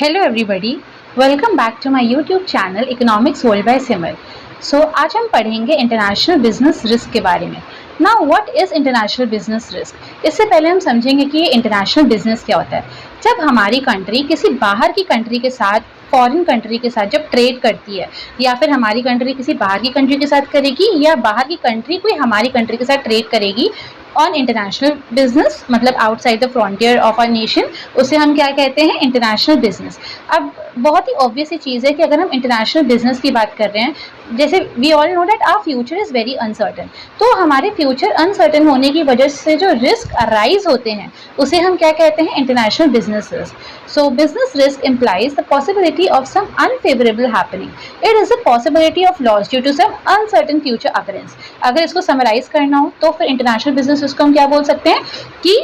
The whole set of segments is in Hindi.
Hello everybody, welcome back to my YouTube channel economics world by Simar. So आज हम पढ़ेंगे इंटरनेशनल बिजनेस रिस्क के बारे में। Now what is international business risk? इससे पहले हम समझेंगे कि ये इंटरनेशनल बिजनेस क्या होता है। जब हमारी कंट्री किसी बाहर की कंट्री के साथ, फॉरेन कंट्री के साथ जब ट्रेड करती है, या फिर हमारी कंट्री किसी बाहर की कंट्री के साथ करेगी, या बाहर की कंट्री कोई हमारी कंट्री के साथ ट्रेड करेगी ऑन इंटरनेशनल बिजनेस, मतलब outside the frontier of our nation, उसे हम क्या कहते हैं? International business. अब बहुत ही ऑब्वियस सी चीज़ है कि अगर हम इंटरनेशनल बिजनेस की बात कर रहे हैं, जैसे we all know that our future is very uncertain, तो हमारे फ्यूचर अनसर्टन होने की वजह से जो रिस्क अराइज होते हैं उसे हम क्या कहते हैं? International business risk. So business risk implies the possibility of some unfavorable happening. It is a possibility of loss due to some uncertain future occurrence. अगर इसको समराइज करना हो तो फिर इंटरनेशनल बिजनेस रिस्क को हम क्या बोल सकते हैं कि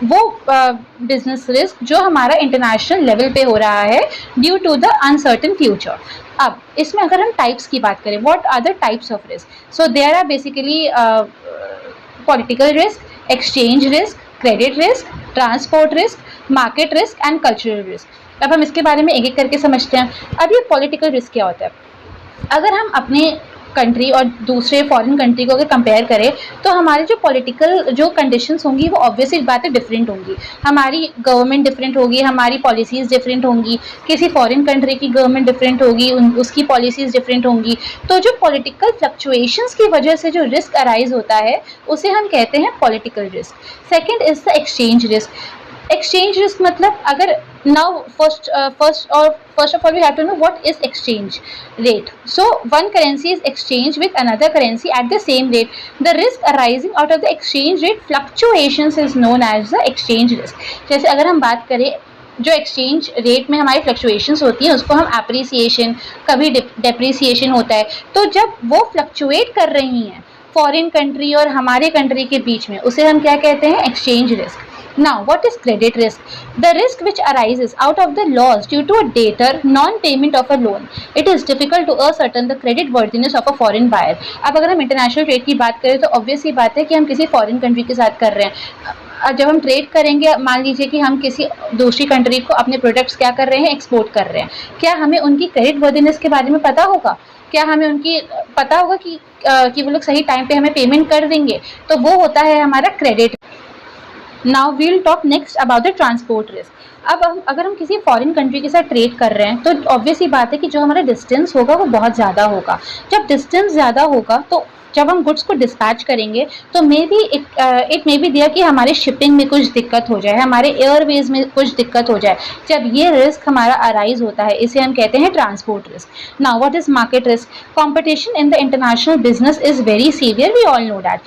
वो बिजनेस रिस्क जो हमारा इंटरनेशनल लेवल पे हो रहा है due to the uncertain future. अब इसमें अगर हम टाइप्स की बात करें, what are the types of risk? So there are basically political risk, exchange risk, credit risk, transport risk, market risk and cultural risk. अब हम इसके बारे में एक एक करके समझते हैं। अब ये पॉलिटिकल रिस्क क्या होता है? अगर हम अपने कंट्री और दूसरे फॉरेन कंट्री को अगर कंपेयर करें तो हमारे जो पॉलिटिकल जो कंडीशंस होंगी वो ऑब्वियसली बातें डिफरेंट होंगी। हमारी गवर्नमेंट डिफरेंट होगी, हमारी पॉलिसीज़ डिफरेंट होंगी, किसी फॉरेन कंट्री की गवर्नमेंट डिफरेंट होगी, उसकी पॉलिसीज़ डिफरेंट होंगी। तो जो पॉलिटिकल फ्लक्चुएशंस की वजह से जो रिस्क अराइज होता है उसे हम कहते हैं political risk. Second is the exchange risk. Exchange risk मतलब अगर now first of all we have to know what is exchange rate. So one currency is exchanged with another currency at the same rate. The risk arising out of the exchange rate fluctuations is known as the exchange risk. जैसे अगर हम बात करें जो एक्सचेंज रेट में हमारी फ्लक्चुएशंस होती हैं उसको हम एप्रिसिएशन, कभी डेप्रिसिएशन होता है, तो जब वो फ्लक्चुएट कर रही हैं फॉरेन कंट्री और हमारे कंट्री के बीच में उसे हम क्या कहते हैं? Exchange risk. Now, what is credit risk? The risk which arises out of the loss due to a debtor non-payment of a loan. It is difficult to ascertain the credit worthiness of a foreign buyer. अब अगर हम इंटरनेशनल ट्रेड की बात करें तो ऑब्वियस ही बात है कि हम किसी फॉरेन कंट्री के साथ कर रहे हैं। जब हम ट्रेड करेंगे, मान लीजिए कि हम किसी दूसरी कंट्री को अपने प्रोडक्ट्स क्या कर रहे हैं? एक्सपोर्ट कर रहे हैं। क्या हमें उनकी क्रेडिट वर्दिनेस के बारे में पता होगा? क्या हमें उनकी पता होगा कि वो लोग सही टाइम पे हमें पेमेंट कर देंगे? तो वो होता है हमारा credit. Now we'll talk next about the transport risk. अब अगर हम किसी फॉरेन कंट्री के साथ ट्रेड कर रहे हैं तो ऑब्वियस ही बात है कि जो हमारा डिस्टेंस होगा वो बहुत ज़्यादा होगा। जब डिस्टेंस ज़्यादा होगा तो जब हम गुड्स को डिस्पैच करेंगे तो may be it may be दिया कि हमारे शिपिंग में कुछ दिक्कत हो जाए, हमारे एयरवेज में कुछ दिक्कत हो जाए। जब ये रिस्क हमारा अराइज होता है इसे हम कहते हैं transport risk. Now what is market risk? Competition in the international business is very severe, we all know that.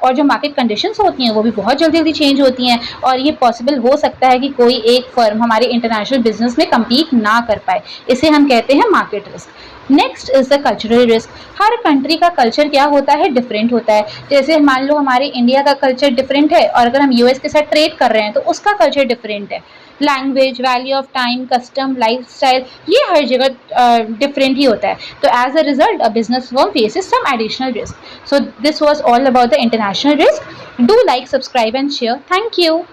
और जो मार्केट कंडीशंस होती हैं वो भी बहुत जल्दी जल्दी चेंज होती हैं और ये पॉसिबल हो सकता है कि कोई एक फर्म हमारे इंटरनेशनल बिजनेस में कम्पीट ना कर पाए, इसे हम कहते हैं market risk. Next is the cultural risk. Her country का कल्चर क्या होता है? डिफरेंट होता है। जैसे मान लो हमारे इंडिया का कल्चर डिफरेंट है और अगर हम यूएस के साथ ट्रेड कर रहे हैं तो उसका कल्चर डिफरेंट है। Language, value of time, custom, lifestyle, ये हर जगह डिफरेंट ही होता है। तो as a result a business firm faces some additional risk. So this was all about the international risk. Do like, subscribe and share. Thank you.